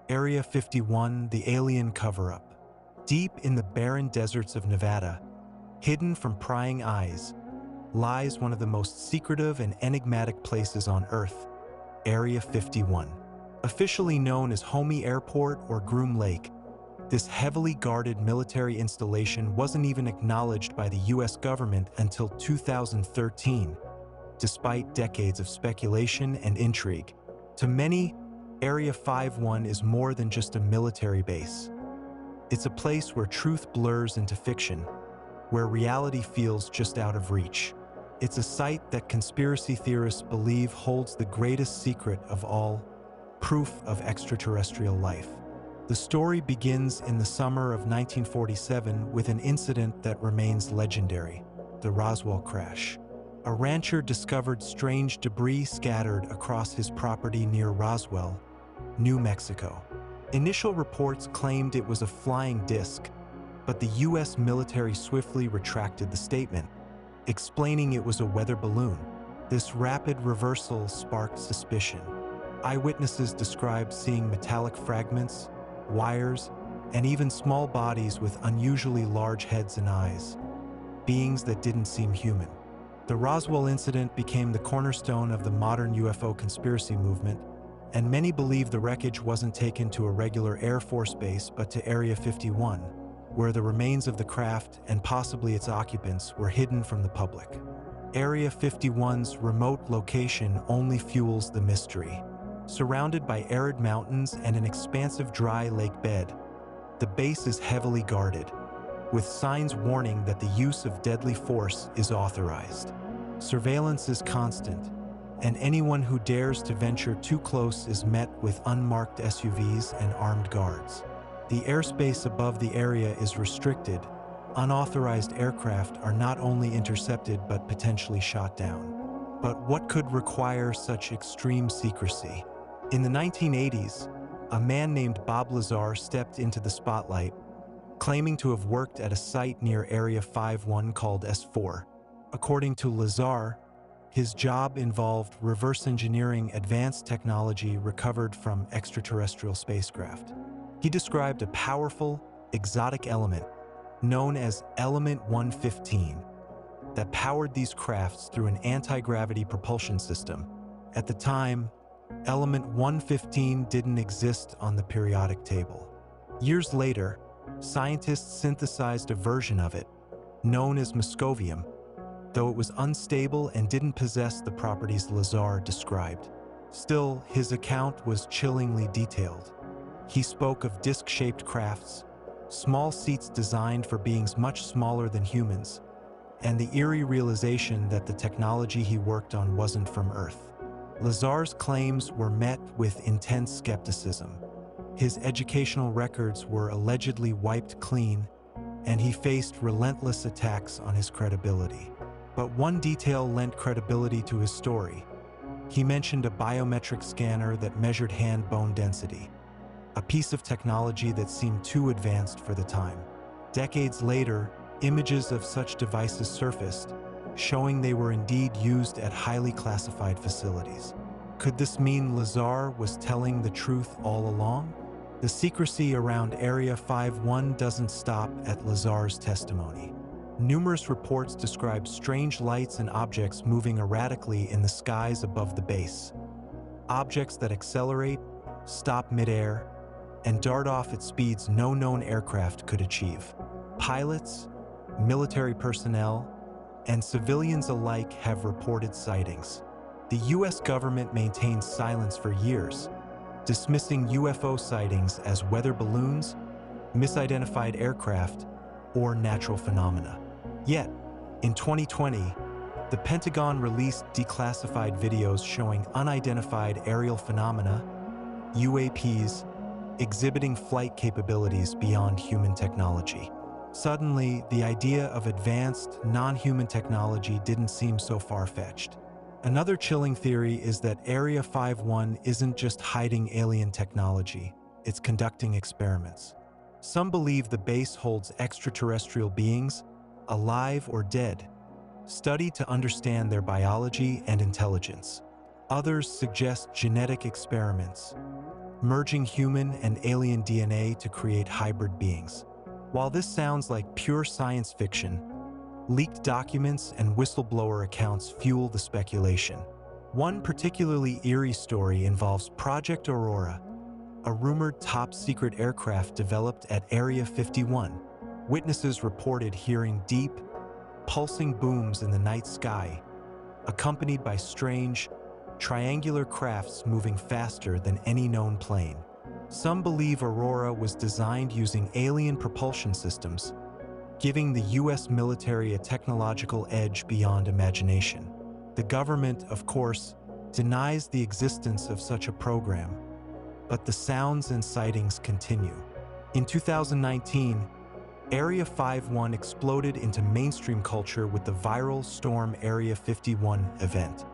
Area 51, the alien cover-up. Deep in the barren deserts of Nevada, hidden from prying eyes, lies one of the most secretive and enigmatic places on Earth, Area 51. Officially known as Homey Airport or Groom Lake, this heavily guarded military installation wasn't even acknowledged by the US government until 2013, despite decades of speculation and intrigue. To many, Area 51 is more than just a military base. It's a place where truth blurs into fiction, where reality feels just out of reach. It's a site that conspiracy theorists believe holds the greatest secret of all, proof of extraterrestrial life. The story begins in the summer of 1947 with an incident that remains legendary, the Roswell crash. A rancher discovered strange debris scattered across his property near Roswell, New Mexico. Initial reports claimed it was a flying disc, but the US military swiftly retracted the statement, explaining it was a weather balloon. This rapid reversal sparked suspicion. Eyewitnesses described seeing metallic fragments, wires, and even small bodies with unusually large heads and eyes, beings that didn't seem human. The Roswell incident became the cornerstone of the modern UFO conspiracy movement, and many believe the wreckage wasn't taken to a regular Air Force base but to Area 51, where the remains of the craft and possibly its occupants were hidden from the public. Area 51's remote location only fuels the mystery. Surrounded by arid mountains and an expansive dry lake bed, the base is heavily guarded, with signs warning that the use of deadly force is authorized. Surveillance is constant, and anyone who dares to venture too close is met with unmarked SUVs and armed guards. The airspace above the area is restricted. Unauthorized aircraft are not only intercepted but potentially shot down. But what could require such extreme secrecy? In the 1980s, a man named Bob Lazar stepped into the spotlight, claiming to have worked at a site near Area 51 called S4. According to Lazar, his job involved reverse engineering advanced technology recovered from extraterrestrial spacecraft. He described a powerful, exotic element known as Element 115 that powered these crafts through an anti-gravity propulsion system. At the time, Element 115 didn't exist on the periodic table. Years later, scientists synthesized a version of it, known as Moscovium, though it was unstable and didn't possess the properties Lazar described. Still, his account was chillingly detailed. He spoke of disc-shaped crafts, small seats designed for beings much smaller than humans, and the eerie realization that the technology he worked on wasn't from Earth. Lazar's claims were met with intense skepticism. His educational records were allegedly wiped clean, and he faced relentless attacks on his credibility. But one detail lent credibility to his story. He mentioned a biometric scanner that measured hand bone density, a piece of technology that seemed too advanced for the time. Decades later, images of such devices surfaced, showing they were indeed used at highly classified facilities. Could this mean Lazar was telling the truth all along? The secrecy around Area 51 doesn't stop at Lazar's testimony. Numerous reports describe strange lights and objects moving erratically in the skies above the base. Objects that accelerate, stop midair, and dart off at speeds no known aircraft could achieve. Pilots, military personnel, and civilians alike have reported sightings. The US government maintained silence for years, dismissing UFO sightings as weather balloons, misidentified aircraft, or natural phenomena. Yet, in 2020, the Pentagon released declassified videos showing unidentified aerial phenomena, UAPs, exhibiting flight capabilities beyond human technology. Suddenly, the idea of advanced, non-human technology didn't seem so far-fetched. Another chilling theory is that Area 51 isn't just hiding alien technology, it's conducting experiments. Some believe the base holds extraterrestrial beings, alive or dead, studied to understand their biology and intelligence. Others suggest genetic experiments, merging human and alien DNA to create hybrid beings. While this sounds like pure science fiction, leaked documents and whistleblower accounts fuel the speculation. One particularly eerie story involves Project Aurora, a rumored top-secret aircraft developed at Area 51. Witnesses reported hearing deep, pulsing booms in the night sky, accompanied by strange, triangular crafts moving faster than any known plane. Some believe Aurora was designed using alien propulsion systems, giving the US military a technological edge beyond imagination. The government, of course, denies the existence of such a program, but the sounds and sightings continue. In 2019, Area 51 exploded into mainstream culture with the viral Storm Area 51 event,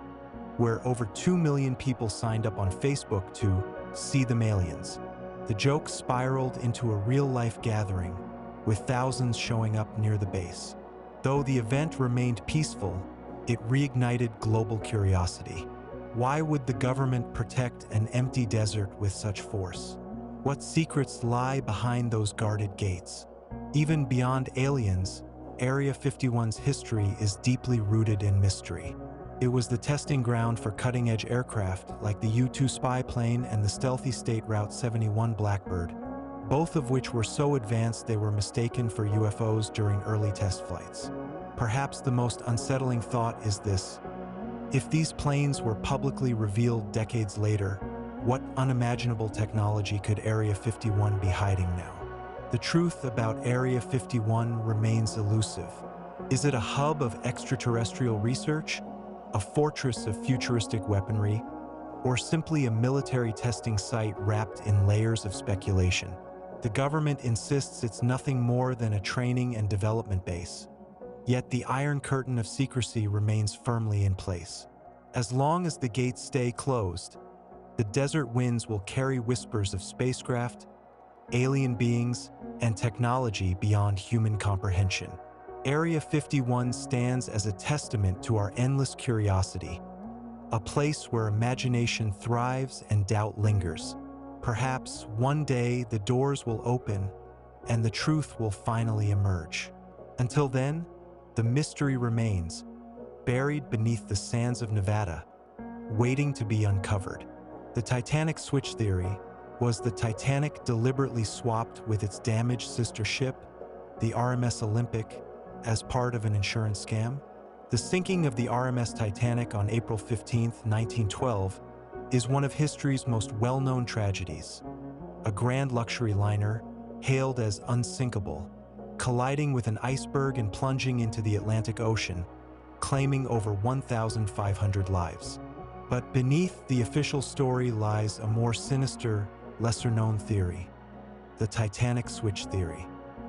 where over 2 million people signed up on Facebook to see them aliens. The joke spiraled into a real-life gathering, with thousands showing up near the base. Though the event remained peaceful, it reignited global curiosity. Why would the government protect an empty desert with such force? What secrets lie behind those guarded gates? Even beyond aliens, Area 51's history is deeply rooted in mystery. It was the testing ground for cutting-edge aircraft like the U-2 spy plane and the stealthy State Route 71 Blackbird, both of which were so advanced they were mistaken for UFOs during early test flights. Perhaps the most unsettling thought is this: if these planes were publicly revealed decades later, what unimaginable technology could Area 51 be hiding now? The truth about Area 51 remains elusive. Is it a hub of extraterrestrial research, a fortress of futuristic weaponry, or simply a military testing site wrapped in layers of speculation? The government insists it's nothing more than a training and development base, yet the Iron Curtain of secrecy remains firmly in place. As long as the gates stay closed, the desert winds will carry whispers of spacecraft, alien beings, and technology beyond human comprehension. Area 51 stands as a testament to our endless curiosity, a place where imagination thrives and doubt lingers. Perhaps one day the doors will open and the truth will finally emerge. Until then, the mystery remains, buried beneath the sands of Nevada, waiting to be uncovered. The Titanic Switch Theory. Was the Titanic deliberately swapped with its damaged sister ship, the RMS Olympic, as part of an insurance scam? The sinking of the RMS Titanic on April 15, 1912, is one of history's most well-known tragedies. A grand luxury liner, hailed as unsinkable, colliding with an iceberg and plunging into the Atlantic Ocean, claiming over 1,500 lives. But beneath the official story lies a more sinister, lesser-known theory, the Titanic Switch Theory.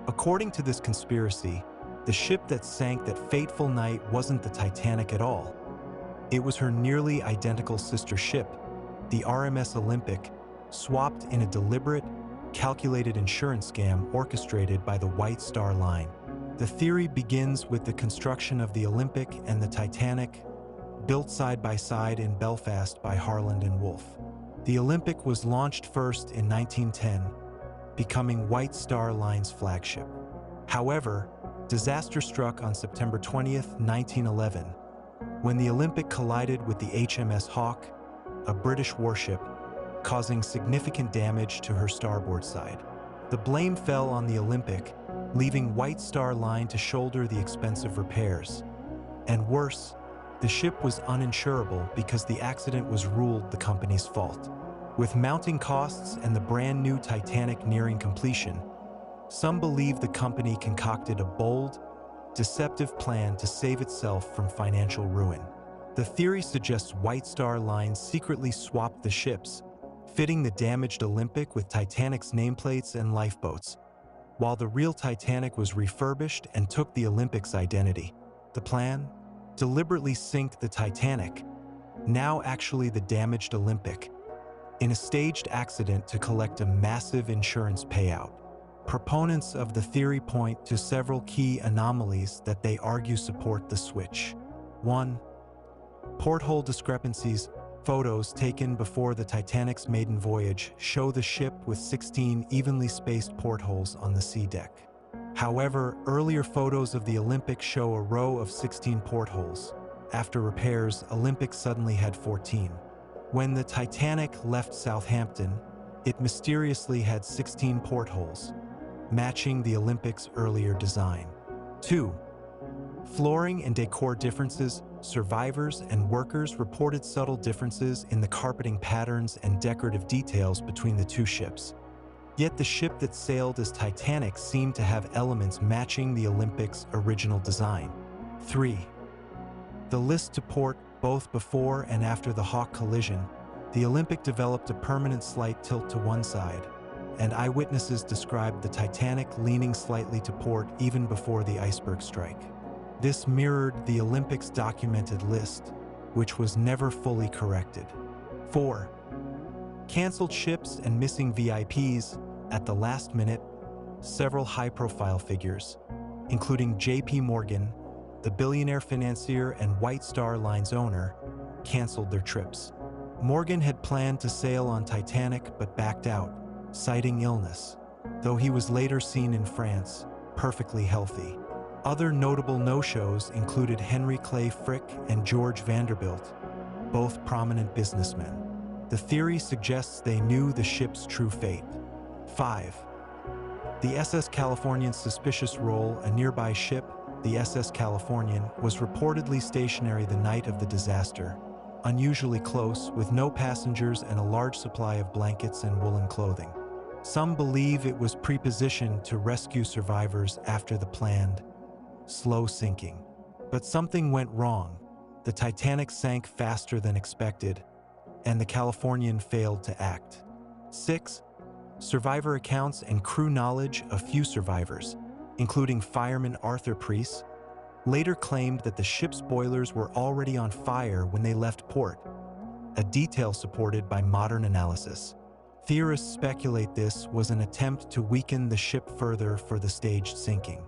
According to this conspiracy, the ship that sank that fateful night wasn't the Titanic at all. It was her nearly identical sister ship, the RMS Olympic, swapped in a deliberate, calculated insurance scam orchestrated by the White Star Line. The theory begins with the construction of the Olympic and the Titanic, built side by side in Belfast by Harland and Wolff. The Olympic was launched first in 1910, becoming White Star Line's flagship. However, disaster struck on September 20, 1911, when the Olympic collided with the HMS Hawke, a British warship, causing significant damage to her starboard side. The blame fell on the Olympic, leaving White Star Line to shoulder the expensive repairs. And worse, the ship was uninsurable because the accident was ruled the company's fault. With mounting costs and the brand new Titanic nearing completion, some believe the company concocted a bold, deceptive plan to save itself from financial ruin. The theory suggests White Star Line secretly swapped the ships, fitting the damaged Olympic with Titanic's nameplates and lifeboats, while the real Titanic was refurbished and took the Olympic's identity. The plan? Deliberately sink the Titanic, now actually the damaged Olympic, in a staged accident to collect a massive insurance payout. Proponents of the theory point to several key anomalies that they argue support the switch. 1. Porthole discrepancies. Photos taken before the Titanic's maiden voyage show the ship with 16 evenly spaced portholes on the sea deck. However, earlier photos of the Olympic show a row of 16 portholes. After repairs, Olympic suddenly had 14. When the Titanic left Southampton, it mysteriously had 16 portholes, matching the Olympic's earlier design. 2. Flooring and decor differences. Survivors and workers reported subtle differences in the carpeting patterns and decorative details between the two ships. Yet the ship that sailed as Titanic seemed to have elements matching the Olympic's original design. 3. The list to port. Both before and after the Hawk collision, the Olympic developed a permanent slight tilt to one side, and eyewitnesses described the Titanic leaning slightly to port even before the iceberg strike. This mirrored the Olympic's documented list, which was never fully corrected. 4. Canceled ships and missing VIPs. At the last minute, several high-profile figures, including J.P. Morgan, the billionaire financier and White Star Line's owner, canceled their trips. Morgan had planned to sail on Titanic but backed out, citing illness, though he was later seen in France, perfectly healthy. Other notable no-shows included Henry Clay Frick and George Vanderbilt, both prominent businessmen. The theory suggests they knew the ship's true fate. 5. The SS Californian's suspicious role. A nearby ship, the SS Californian, was reportedly stationary the night of the disaster, unusually close, with no passengers and a large supply of blankets and woolen clothing. Some believe it was prepositioned to rescue survivors after the planned slow sinking. But something went wrong. The Titanic sank faster than expected, and the Californian failed to act. 6. Survivor accounts and crew knowledge. A few survivors, including fireman Arthur Preece, later claimed that the ship's boilers were already on fire when they left port, a detail supported by modern analysis. Theorists speculate this was an attempt to weaken the ship further for the staged sinking.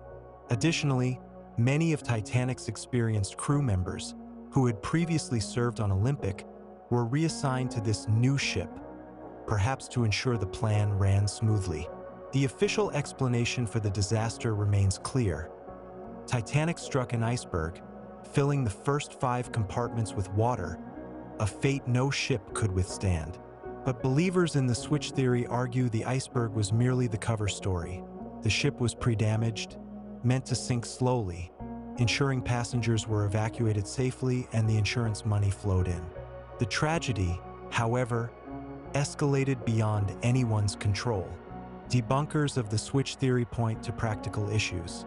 Additionally, many of Titanic's experienced crew members, who had previously served on Olympic, were reassigned to this new ship, perhaps to ensure the plan ran smoothly. The official explanation for the disaster remains clear. Titanic struck an iceberg, filling the first 5 compartments with water, a fate no ship could withstand. But believers in the switch theory argue the iceberg was merely the cover story. The ship was pre-damaged, meant to sink slowly, ensuring passengers were evacuated safely and the insurance money flowed in. The tragedy, however, escalated beyond anyone's control. Debunkers of the switch theory point to practical issues.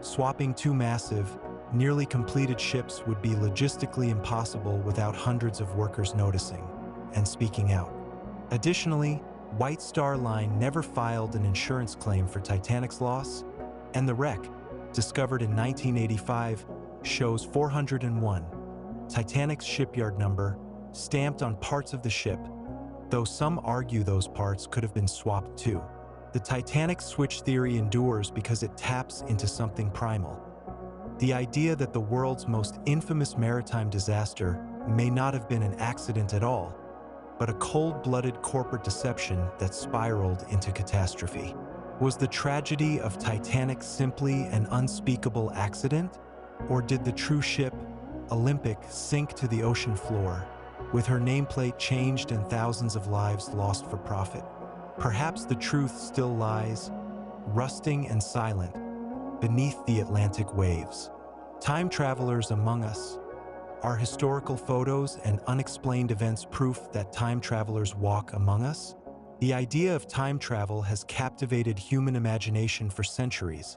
Swapping 2 massive, nearly completed ships would be logistically impossible without hundreds of workers noticing and speaking out. Additionally, White Star Line never filed an insurance claim for Titanic's loss, and the wreck, discovered in 1985, shows 401, Titanic's shipyard number, stamped on parts of the ship, though some argue those parts could have been swapped too. The Titanic switch theory endures because it taps into something primal. The idea that the world's most infamous maritime disaster may not have been an accident at all, but a cold-blooded corporate deception that spiraled into catastrophe. Was the tragedy of Titanic simply an unspeakable accident? Or did the true ship, Olympic, sink to the ocean floor, with her nameplate changed and thousands of lives lost for profit? Perhaps the truth still lies, rusting and silent, beneath the Atlantic waves. Time travelers among us. Are historical photos and unexplained events proof that time travelers walk among us? The idea of time travel has captivated human imagination for centuries,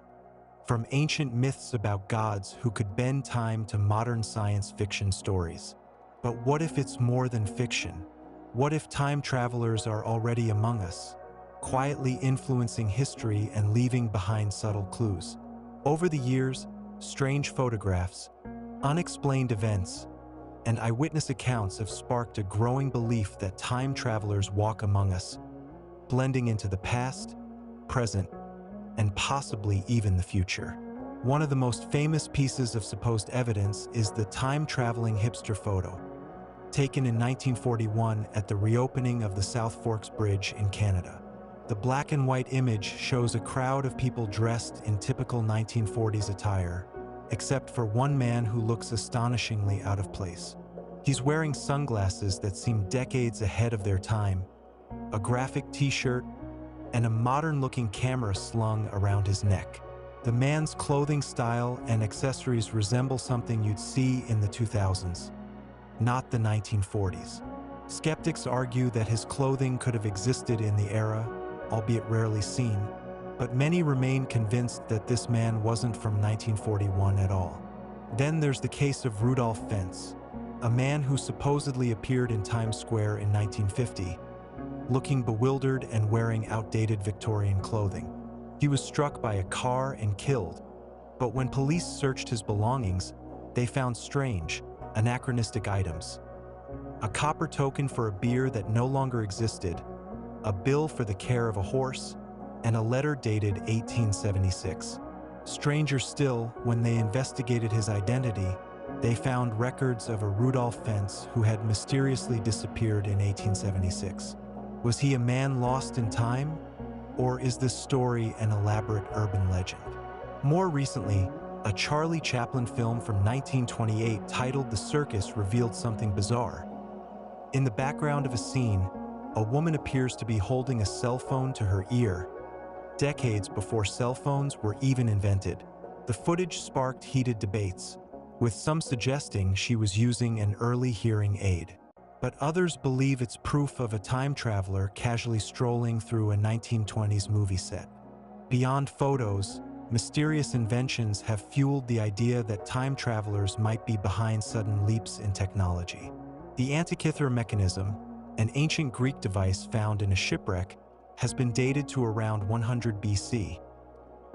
from ancient myths about gods who could bend time to modern science fiction stories. But what if it's more than fiction? What if time travelers are already among us, quietly influencing history and leaving behind subtle clues? Over the years, strange photographs, unexplained events, and eyewitness accounts have sparked a growing belief that time travelers walk among us, blending into the past, present, and possibly even the future. One of the most famous pieces of supposed evidence is the time-traveling hipster photo, taken in 1941 at the reopening of the South Forks Bridge in Canada. The black and white image shows a crowd of people dressed in typical 1940s attire, except for one man who looks astonishingly out of place. He's wearing sunglasses that seem decades ahead of their time, a graphic t-shirt, and a modern-looking camera slung around his neck. The man's clothing style and accessories resemble something you'd see in the 2000s, not the 1940s. Skeptics argue that his clothing could have existed in the era, albeit rarely seen, but many remain convinced that this man wasn't from 1941 at all. Then there's the case of Rudolph Fentz, a man who supposedly appeared in Times Square in 1950, looking bewildered and wearing outdated Victorian clothing. He was struck by a car and killed, but when police searched his belongings, they found strange, anachronistic items. A copper token for a beer that no longer existed, a bill for the care of a horse, and a letter dated 1876. Stranger still, when they investigated his identity, they found records of a Rudolph Fentz who had mysteriously disappeared in 1876. Was he a man lost in time, or is this story an elaborate urban legend? More recently, a Charlie Chaplin film from 1928 titled The Circus revealed something bizarre. In the background of a scene, a woman appears to be holding a cell phone to her ear, decades before cell phones were even invented. The footage sparked heated debates, with some suggesting she was using an early hearing aid. But others believe it's proof of a time traveler casually strolling through a 1920s movie set. Beyond photos, mysterious inventions have fueled the idea that time travelers might be behind sudden leaps in technology. The Antikythera mechanism, an ancient Greek device found in a shipwreck, has been dated to around 100 BC.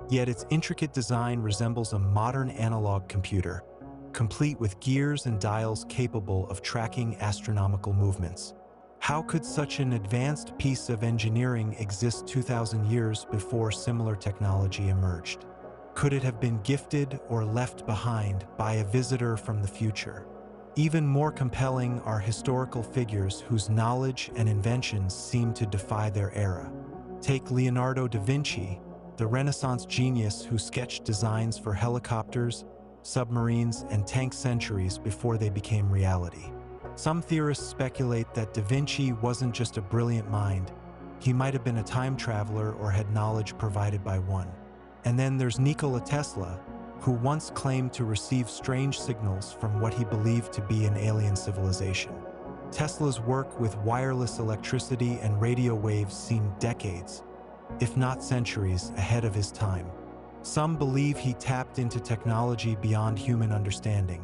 Yet its intricate design resembles a modern analog computer, complete with gears and dials capable of tracking astronomical movements. How could such an advanced piece of engineering exist 2,000 years before similar technology emerged? Could it have been gifted or left behind by a visitor from the future? Even more compelling are historical figures whose knowledge and inventions seem to defy their era. Take Leonardo da Vinci, the Renaissance genius who sketched designs for helicopters, submarines, and tanks centuries before they became reality. Some theorists speculate that da Vinci wasn't just a brilliant mind, he might have been a time traveler or had knowledge provided by one. And then there's Nikola Tesla, who once claimed to receive strange signals from what he believed to be an alien civilization. Tesla's work with wireless electricity and radio waves seemed decades, if not centuries, ahead of his time. Some believe he tapped into technology beyond human understanding,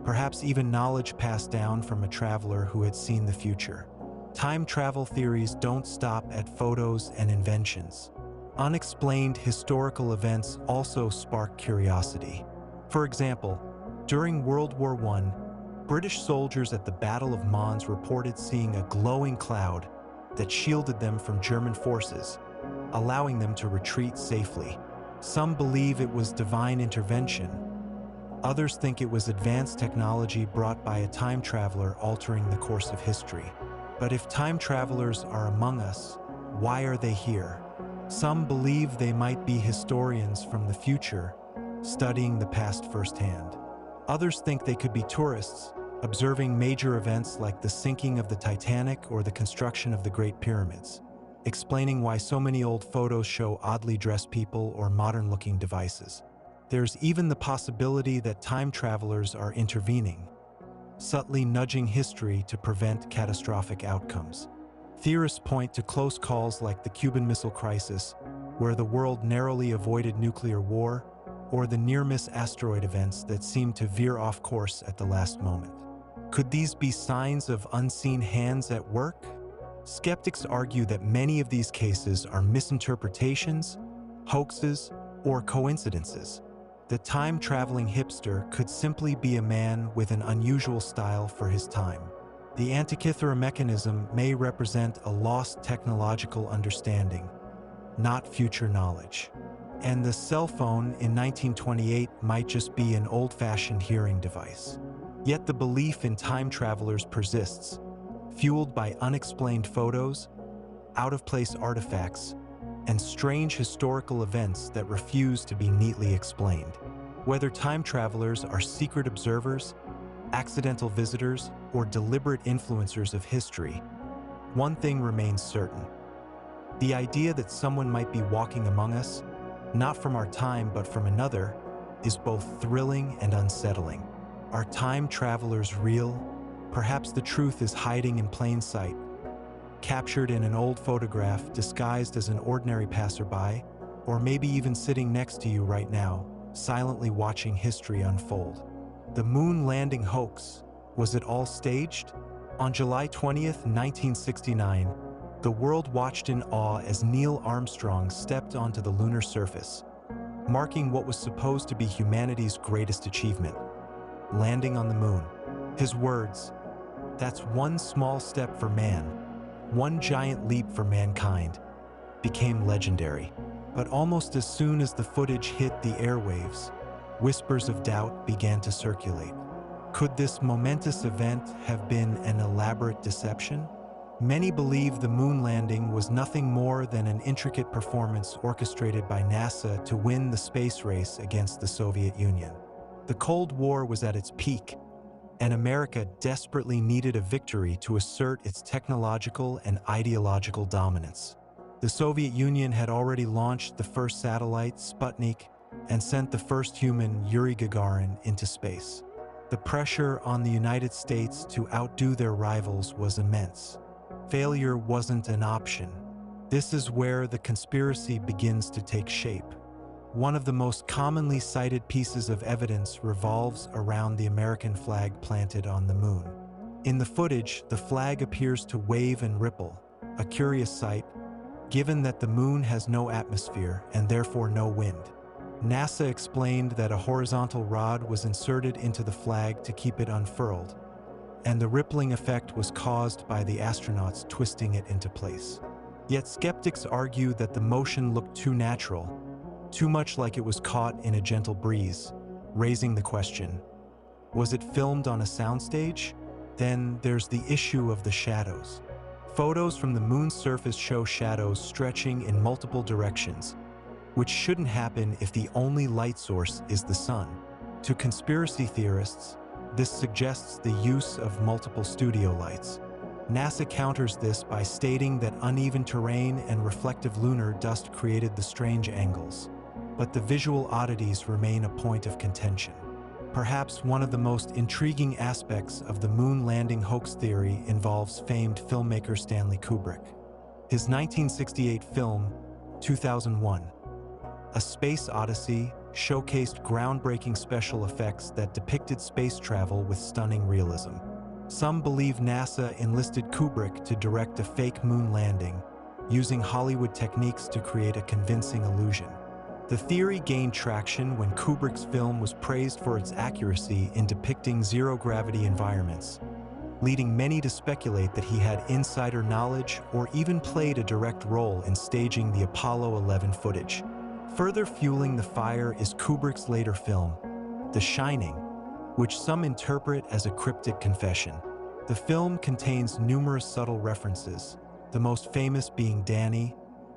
perhaps even knowledge passed down from a traveler who had seen the future. Time travel theories don't stop at photos and inventions. Unexplained historical events also spark curiosity. For example, during World War I, British soldiers at the Battle of Mons reported seeing a glowing cloud that shielded them from German forces, allowing them to retreat safely. Some believe it was divine intervention. Others think it was advanced technology brought by a time traveler altering the course of history. But if time travelers are among us, why are they here? Some believe they might be historians from the future, studying the past firsthand. Others think they could be tourists, observing major events like the sinking of the Titanic or the construction of the Great Pyramids, explaining why so many old photos show oddly dressed people or modern-looking devices. There's even the possibility that time travelers are intervening, subtly nudging history to prevent catastrophic outcomes. Theorists point to close calls like the Cuban Missile Crisis, where the world narrowly avoided nuclear war, or the near-miss asteroid events that seem to veer off course at the last moment. Could these be signs of unseen hands at work? Skeptics argue that many of these cases are misinterpretations, hoaxes, or coincidences. The time-traveling hipster could simply be a man with an unusual style for his time. The Antikythera mechanism may represent a lost technological understanding, not future knowledge. And the cell phone in 1928 might just be an old-fashioned hearing device. Yet the belief in time travelers persists, fueled by unexplained photos, out-of-place artifacts, and strange historical events that refuse to be neatly explained. Whether time travelers are secret observers, accidental visitors, or deliberate influencers of history, one thing remains certain. The idea that someone might be walking among us, not from our time but from another, is both thrilling and unsettling. Are time travelers real? Perhaps the truth is hiding in plain sight, captured in an old photograph disguised as an ordinary passerby, or maybe even sitting next to you right now, silently watching history unfold. The Moon Landing Hoax, was it all staged? On July 20th, 1969, the world watched in awe as Neil Armstrong stepped onto the lunar surface, marking what was supposed to be humanity's greatest achievement, landing on the moon. His words, "That's one small step for man, one giant leap for mankind," became legendary. But almost as soon as the footage hit the airwaves, whispers of doubt began to circulate. Could this momentous event have been an elaborate deception? Many believe the moon landing was nothing more than an intricate performance orchestrated by NASA to win the space race against the Soviet Union. The Cold War was at its peak, and America desperately needed a victory to assert its technological and ideological dominance. The Soviet Union had already launched the first satellite, Sputnik, and sent the first human, Yuri Gagarin, into space. The pressure on the United States to outdo their rivals was immense. Failure wasn't an option. This is where the conspiracy begins to take shape. One of the most commonly cited pieces of evidence revolves around the American flag planted on the moon. In the footage, the flag appears to wave and ripple, a curious sight, given that the moon has no atmosphere and therefore no wind. NASA explained that a horizontal rod was inserted into the flag to keep it unfurled, and the rippling effect was caused by the astronauts twisting it into place. Yet skeptics argue that the motion looked too natural, too much like it was caught in a gentle breeze, raising the question, was it filmed on a soundstage? Then there's the issue of the shadows. Photos from the moon's surface show shadows stretching in multiple directions, which shouldn't happen if the only light source is the sun. To conspiracy theorists, this suggests the use of multiple studio lights. NASA counters this by stating that uneven terrain and reflective lunar dust created the strange angles. But the visual oddities remain a point of contention. Perhaps one of the most intriguing aspects of the moon landing hoax theory involves famed filmmaker Stanley Kubrick. His 1968 film, 2001, A Space Odyssey, showcased groundbreaking special effects that depicted space travel with stunning realism. Some believe NASA enlisted Kubrick to direct a fake moon landing, using Hollywood techniques to create a convincing illusion. The theory gained traction when Kubrick's film was praised for its accuracy in depicting zero-gravity environments, leading many to speculate that he had insider knowledge or even played a direct role in staging the Apollo 11 footage. Further fueling the fire is Kubrick's later film, The Shining, which some interpret as a cryptic confession. The film contains numerous subtle references, the most famous being Danny,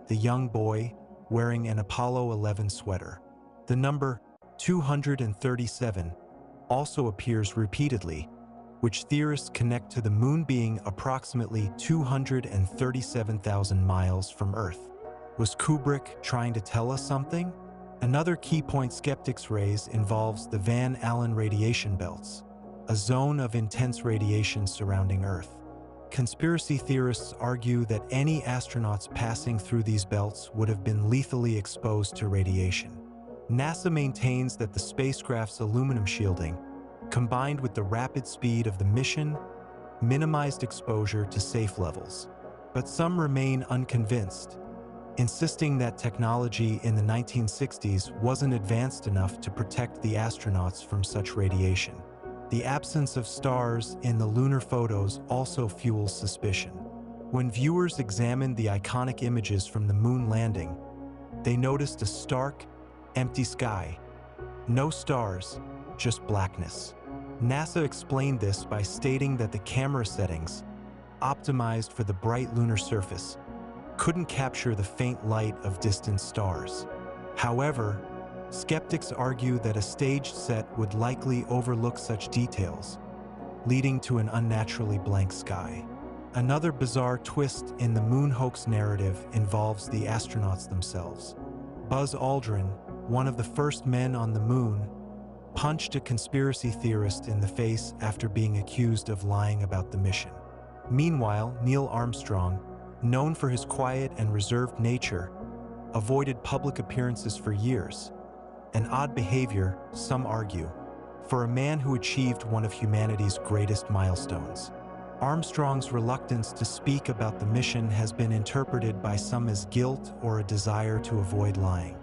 the young boy, wearing an Apollo 11 sweater. The number 237 also appears repeatedly, which theorists connect to the moon being approximately 237,000 miles from Earth. Was Kubrick trying to tell us something? Another key point skeptics raise involves the Van Allen radiation belts, a zone of intense radiation surrounding Earth. Conspiracy theorists argue that any astronauts passing through these belts would have been lethally exposed to radiation. NASA maintains that the spacecraft's aluminum shielding, combined with the rapid speed of the mission, minimized exposure to safe levels. But some remain unconvinced, insisting that technology in the 1960s wasn't advanced enough to protect the astronauts from such radiation. The absence of stars in the lunar photos also fuels suspicion. When viewers examined the iconic images from the moon landing, they noticed a stark, empty sky. No stars, just blackness. NASA explained this by stating that the camera settings, optimized for the bright lunar surface, couldn't capture the faint light of distant stars. However, skeptics argue that a staged set would likely overlook such details, leading to an unnaturally blank sky. Another bizarre twist in the moon hoax narrative involves the astronauts themselves. Buzz Aldrin, one of the first men on the moon, punched a conspiracy theorist in the face after being accused of lying about the mission. Meanwhile, Neil Armstrong, known for his quiet and reserved nature, avoided public appearances for years. An odd behavior, some argue, for a man who achieved one of humanity's greatest milestones. Armstrong's reluctance to speak about the mission has been interpreted by some as guilt or a desire to avoid lying.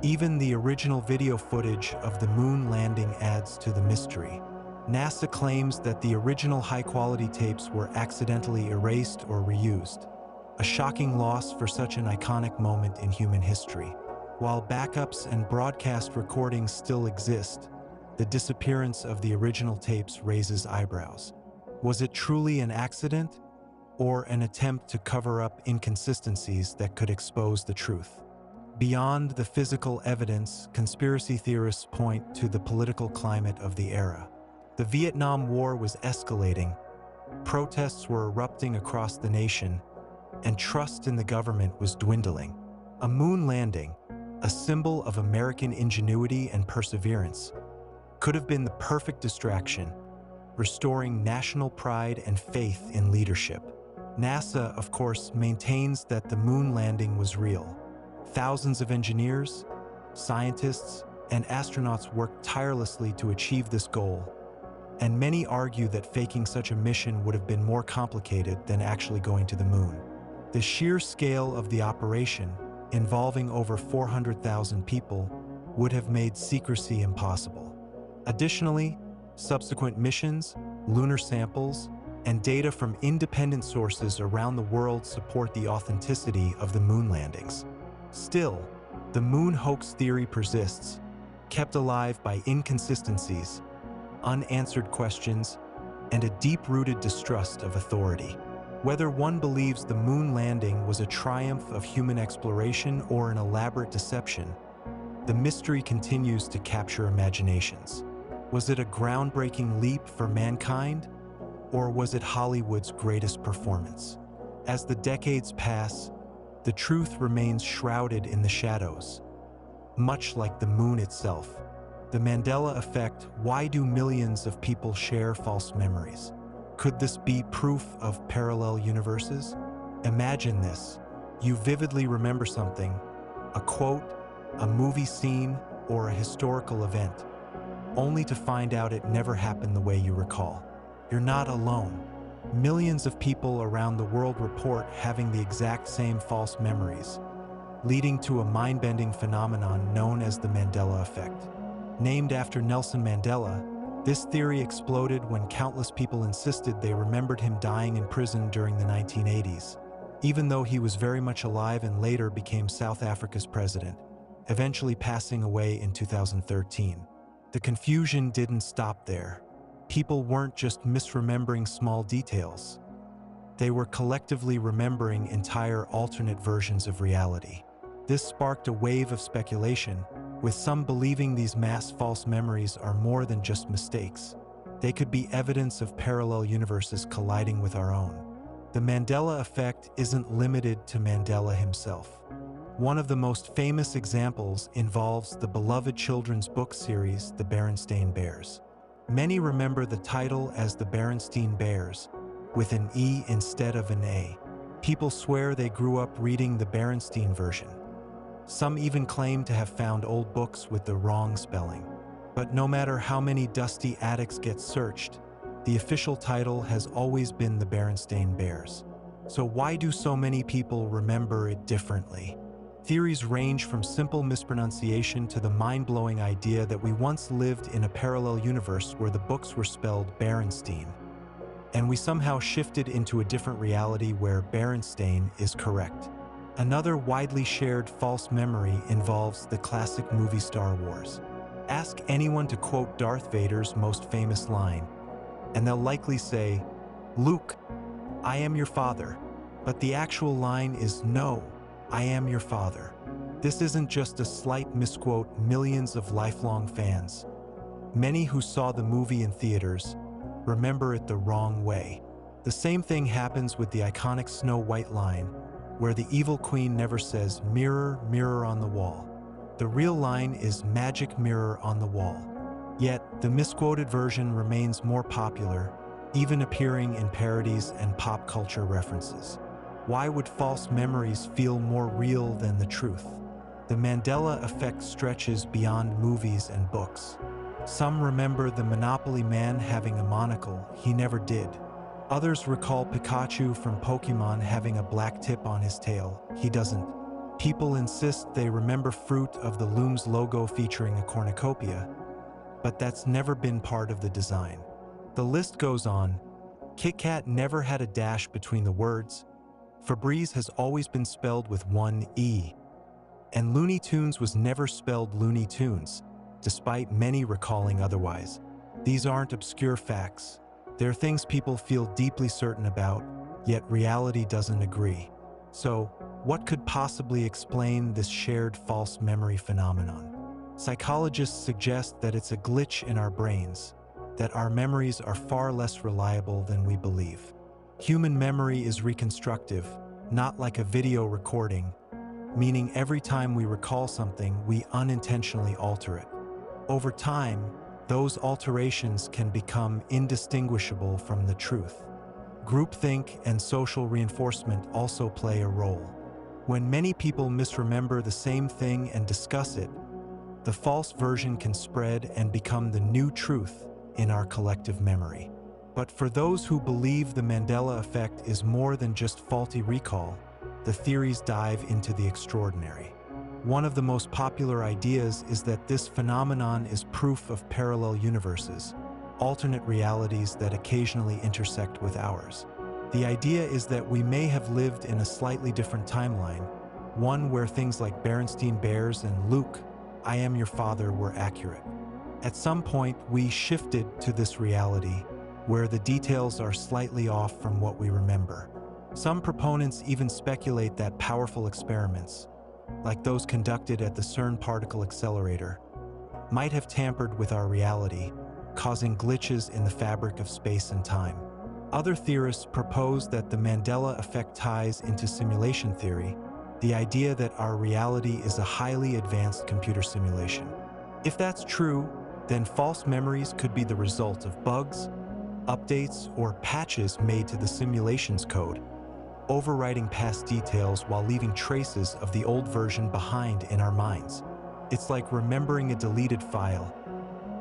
Even the original video footage of the moon landing adds to the mystery. NASA claims that the original high-quality tapes were accidentally erased or reused, a shocking loss for such an iconic moment in human history. While backups and broadcast recordings still exist, the disappearance of the original tapes raises eyebrows. Was it truly an accident, or an attempt to cover up inconsistencies that could expose the truth? Beyond the physical evidence, conspiracy theorists point to the political climate of the era. The Vietnam War was escalating, protests were erupting across the nation, and trust in the government was dwindling. A moon landing, a symbol of American ingenuity and perseverance, could have been the perfect distraction, restoring national pride and faith in leadership. NASA, of course, maintains that the moon landing was real. Thousands of engineers, scientists, and astronauts worked tirelessly to achieve this goal, and many argue that faking such a mission would have been more complicated than actually going to the moon. The sheer scale of the operation, involving over 400,000 people, would have made secrecy impossible. Additionally, subsequent missions, lunar samples, and data from independent sources around the world support the authenticity of the moon landings. Still, the moon hoax theory persists, kept alive by inconsistencies, unanswered questions, and a deep-rooted distrust of authority. Whether one believes the moon landing was a triumph of human exploration or an elaborate deception, the mystery continues to capture imaginations. Was it a groundbreaking leap for mankind, or was it Hollywood's greatest performance? As the decades pass, the truth remains shrouded in the shadows, much like the moon itself. The Mandela Effect: why do millions of people share false memories? Could this be proof of parallel universes? Imagine this. You vividly remember something, a quote, a movie scene, or a historical event, only to find out it never happened the way you recall. You're not alone. Millions of people around the world report having the exact same false memories, leading to a mind-bending phenomenon known as the Mandela Effect. Named after Nelson Mandela, this theory exploded when countless people insisted they remembered him dying in prison during the 1980s, even though he was very much alive and later became South Africa's president, eventually passing away in 2013. The confusion didn't stop there. People weren't just misremembering small details. They were collectively remembering entire alternate versions of reality. This sparked a wave of speculation, with some believing these mass false memories are more than just mistakes. They could be evidence of parallel universes colliding with our own. The Mandela Effect isn't limited to Mandela himself. One of the most famous examples involves the beloved children's book series, The Berenstain Bears. Many remember the title as The Berenstain Bears, with an E instead of an A. People swear they grew up reading the Berenstain version. Some even claim to have found old books with the wrong spelling. But no matter how many dusty attics get searched, the official title has always been The Berenstain Bears. So why do so many people remember it differently? Theories range from simple mispronunciation to the mind-blowing idea that we once lived in a parallel universe where the books were spelled Berenstain, and we somehow shifted into a different reality where Berenstain is correct. Another widely shared false memory involves the classic movie Star Wars. Ask anyone to quote Darth Vader's most famous line, and they'll likely say, "Luke, I am your father." But the actual line is, "No, I am your father." This isn't just a slight misquote. Millions of lifelong fans, many who saw the movie in theaters, remember it the wrong way. The same thing happens with the iconic Snow White line, where the evil queen never says, "Mirror, mirror on the wall." The real line is, "Magic mirror on the wall." Yet, the misquoted version remains more popular, even appearing in parodies and pop culture references. Why would false memories feel more real than the truth? The Mandela Effect stretches beyond movies and books. Some remember the Monopoly man having a monocle he never did. Others recall Pikachu from Pokemon having a black tip on his tail he doesn't. People insist they remember Fruit of the Loom's logo featuring a cornucopia, but that's never been part of the design. The list goes on. Kit Kat never had a dash between the words. Febreze has always been spelled with one E. And Looney Tunes was never spelled Looney Tunes, despite many recalling otherwise. These aren't obscure facts. They're things people feel deeply certain about, yet reality doesn't agree. So, what could possibly explain this shared false memory phenomenon? Psychologists suggest that it's a glitch in our brains, that our memories are far less reliable than we believe. Human memory is reconstructive, not like a video recording, meaning every time we recall something, we unintentionally alter it. Over time, those alterations can become indistinguishable from the truth. Groupthink and social reinforcement also play a role. When many people misremember the same thing and discuss it, the false version can spread and become the new truth in our collective memory. But for those who believe the Mandela Effect is more than just faulty recall, the theories dive into the extraordinary. One of the most popular ideas is that this phenomenon is proof of parallel universes, alternate realities that occasionally intersect with ours. The idea is that we may have lived in a slightly different timeline, one where things like Berenstain Bears and Luke, I am your father, were accurate. At some point, we shifted to this reality, where the details are slightly off from what we remember. Some proponents even speculate that powerful experiments, like those conducted at the CERN particle accelerator, might have tampered with our reality, causing glitches in the fabric of space and time. Other theorists propose that the Mandela Effect ties into simulation theory, the idea that our reality is a highly advanced computer simulation. If that's true, then false memories could be the result of bugs, updates, or patches made to the simulation's code, overwriting past details while leaving traces of the old version behind in our minds. It's like remembering a deleted file.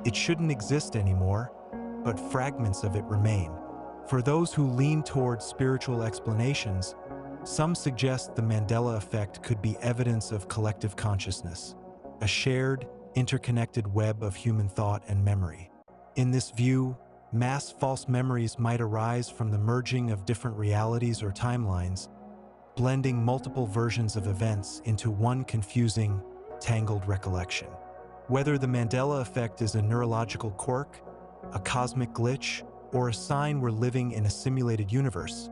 It shouldn't exist anymore, but fragments of it remain. For those who lean towards spiritual explanations, some suggest the Mandela Effect could be evidence of collective consciousness, a shared, interconnected web of human thought and memory. In this view, mass false memories might arise from the merging of different realities or timelines, blending multiple versions of events into one confusing, tangled recollection. Whether the Mandela Effect is a neurological quirk, a cosmic glitch, or a sign we're living in a simulated universe,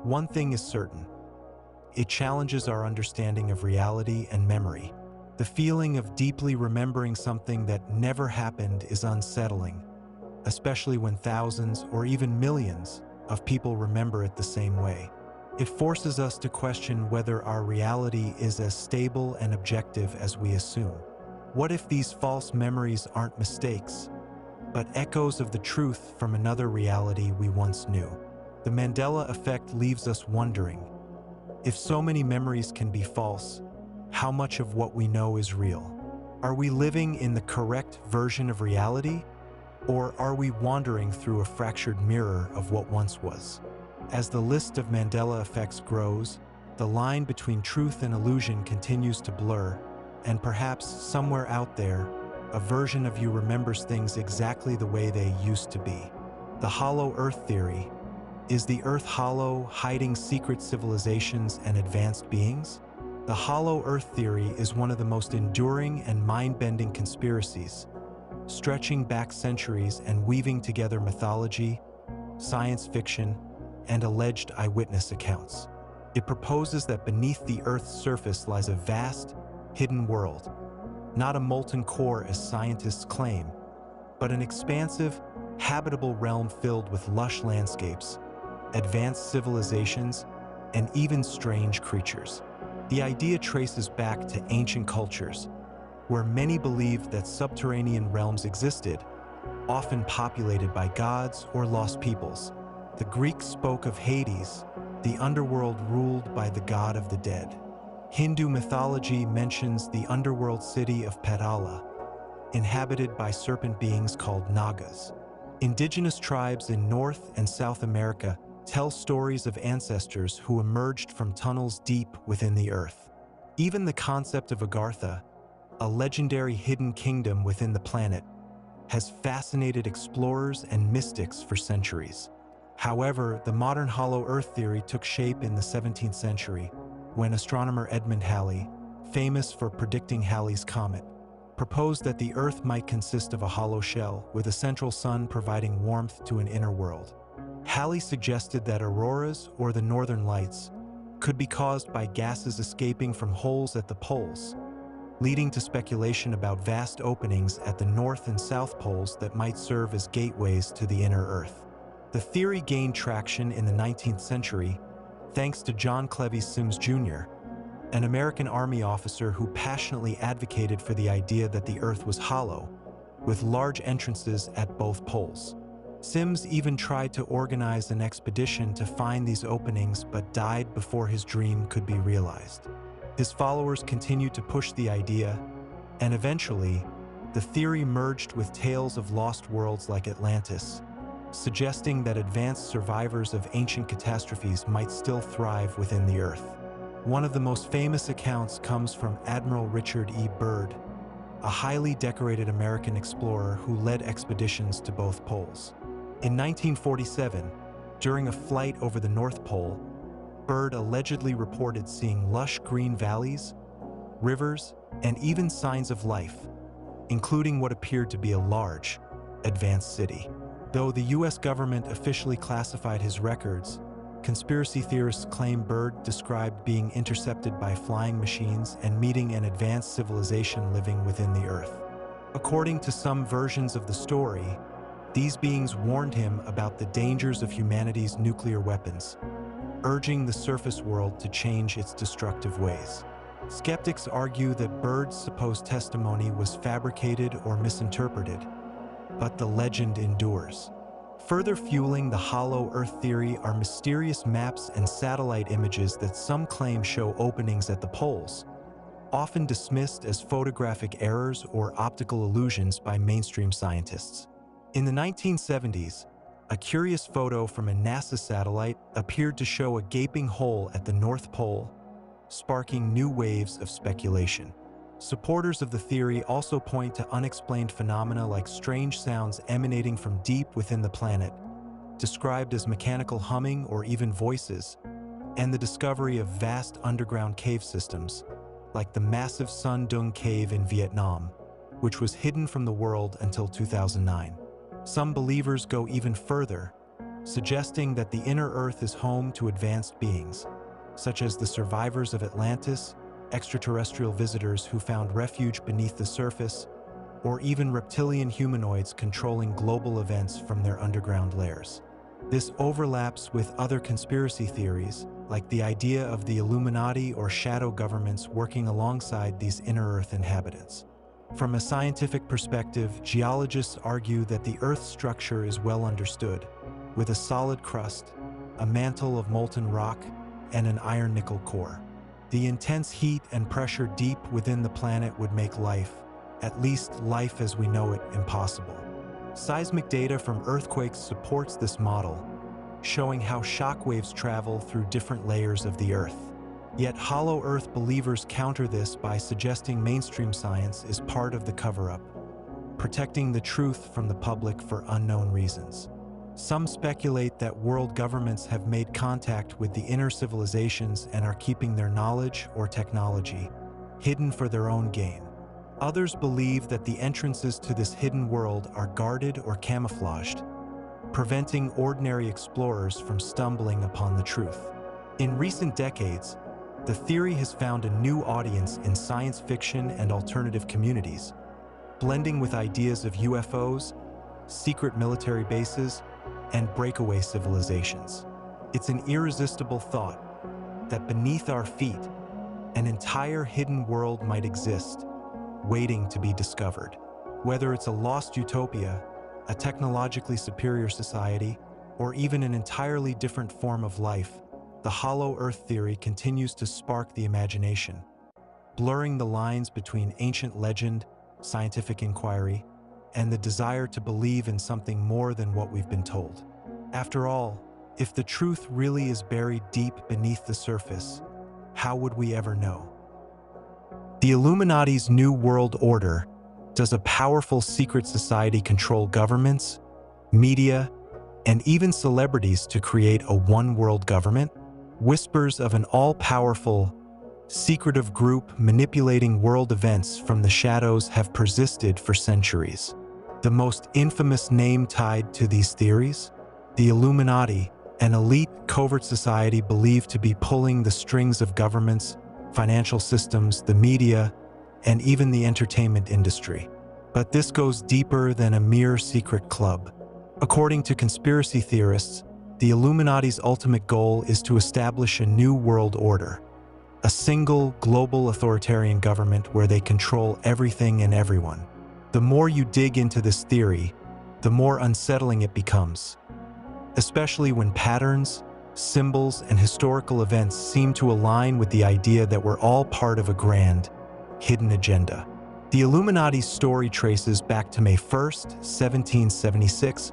one thing is certain. It challenges our understanding of reality and memory. The feeling of deeply remembering something that never happened is unsettling, especially when thousands or even millions of people remember it the same way. It forces us to question whether our reality is as stable and objective as we assume. What if these false memories aren't mistakes, but echoes of the truth from another reality we once knew? The Mandela Effect leaves us wondering, if so many memories can be false, how much of what we know is real? Are we living in the correct version of reality? Or are we wandering through a fractured mirror of what once was? As the list of Mandela effects grows, the line between truth and illusion continues to blur, and perhaps somewhere out there, a version of you remembers things exactly the way they used to be. The hollow Earth theory. Is the Earth hollow, hiding secret civilizations and advanced beings? The hollow Earth theory is one of the most enduring and mind-bending conspiracies, stretching back centuries and weaving together mythology, science fiction, and alleged eyewitness accounts. It proposes that beneath the Earth's surface lies a vast, hidden world, not a molten core as scientists claim, but an expansive, habitable realm filled with lush landscapes, advanced civilizations, and even strange creatures. The idea traces back to ancient cultures, where many believed that subterranean realms existed, often populated by gods or lost peoples. The Greeks spoke of Hades, the underworld ruled by the god of the dead. Hindu mythology mentions the underworld city of Patala, inhabited by serpent beings called Nagas. Indigenous tribes in North and South America tell stories of ancestors who emerged from tunnels deep within the earth. Even the concept of Agartha, a legendary hidden kingdom within the planet, has fascinated explorers and mystics for centuries. However, the modern hollow Earth theory took shape in the 17th century when astronomer Edmund Halley, famous for predicting Halley's Comet, proposed that the Earth might consist of a hollow shell with a central sun providing warmth to an inner world. Halley suggested that auroras, or the northern lights, could be caused by gases escaping from holes at the poles, leading to speculation about vast openings at the north and south poles that might serve as gateways to the inner Earth. The theory gained traction in the 19th century thanks to John Clevis Sims Jr., an American Army officer who passionately advocated for the idea that the Earth was hollow, with large entrances at both poles. Sims even tried to organize an expedition to find these openings but died before his dream could be realized. His followers continued to push the idea, and eventually, the theory merged with tales of lost worlds like Atlantis, suggesting that advanced survivors of ancient catastrophes might still thrive within the Earth. One of the most famous accounts comes from Admiral Richard E. Byrd, a highly decorated American explorer who led expeditions to both poles. In 1947, during a flight over the North Pole, Byrd allegedly reported seeing lush green valleys, rivers, and even signs of life, including what appeared to be a large, advanced city. Though the US government officially classified his records, conspiracy theorists claim Byrd described being intercepted by flying machines and meeting an advanced civilization living within the Earth. According to some versions of the story, these beings warned him about the dangers of humanity's nuclear weapons, urging the surface world to change its destructive ways. Skeptics argue that Byrd's supposed testimony was fabricated or misinterpreted, but the legend endures. Further fueling the hollow Earth theory are mysterious maps and satellite images that some claim show openings at the poles, often dismissed as photographic errors or optical illusions by mainstream scientists. In the 1970s, a curious photo from a NASA satellite appeared to show a gaping hole at the North Pole, sparking new waves of speculation. Supporters of the theory also point to unexplained phenomena like strange sounds emanating from deep within the planet, described as mechanical humming or even voices, and the discovery of vast underground cave systems, like the massive Sun Dung Cave in Vietnam, which was hidden from the world until 2009. Some believers go even further, suggesting that the inner Earth is home to advanced beings, such as the survivors of Atlantis, extraterrestrial visitors who found refuge beneath the surface, or even reptilian humanoids controlling global events from their underground lairs. This overlaps with other conspiracy theories, like the idea of the Illuminati or shadow governments working alongside these inner Earth inhabitants. From a scientific perspective, geologists argue that the Earth's structure is well understood, with a solid crust, a mantle of molten rock, and an iron-nickel core. The intense heat and pressure deep within the planet would make life, at least life as we know it, impossible. Seismic data from earthquakes supports this model, showing how shockwaves travel through different layers of the Earth. Yet hollow Earth believers counter this by suggesting mainstream science is part of the cover-up, protecting the truth from the public for unknown reasons. Some speculate that world governments have made contact with the inner civilizations and are keeping their knowledge or technology hidden for their own gain. Others believe that the entrances to this hidden world are guarded or camouflaged, preventing ordinary explorers from stumbling upon the truth. In recent decades, the theory has found a new audience in science fiction and alternative communities, blending with ideas of UFOs, secret military bases, and breakaway civilizations. It's an irresistible thought that beneath our feet, an entire hidden world might exist, waiting to be discovered. Whether it's a lost utopia, a technologically superior society, or even an entirely different form of life, the hollow Earth theory continues to spark the imagination, blurring the lines between ancient legend, scientific inquiry, and the desire to believe in something more than what we've been told. After all, if the truth really is buried deep beneath the surface, how would we ever know? The Illuminati's New World Order. Does a powerful secret society control governments, media, and even celebrities to create a one-world government? Whispers of an all-powerful, secretive group manipulating world events from the shadows have persisted for centuries. The most infamous name tied to these theories? The Illuminati, an elite covert society believed to be pulling the strings of governments, financial systems, the media, and even the entertainment industry. But this goes deeper than a mere secret club. According to conspiracy theorists, the Illuminati's ultimate goal is to establish a new world order, a single global authoritarian government where they control everything and everyone. The more you dig into this theory, the more unsettling it becomes, especially when patterns, symbols, and historical events seem to align with the idea that we're all part of a grand, hidden agenda. The Illuminati's story traces back to May 1st, 1776,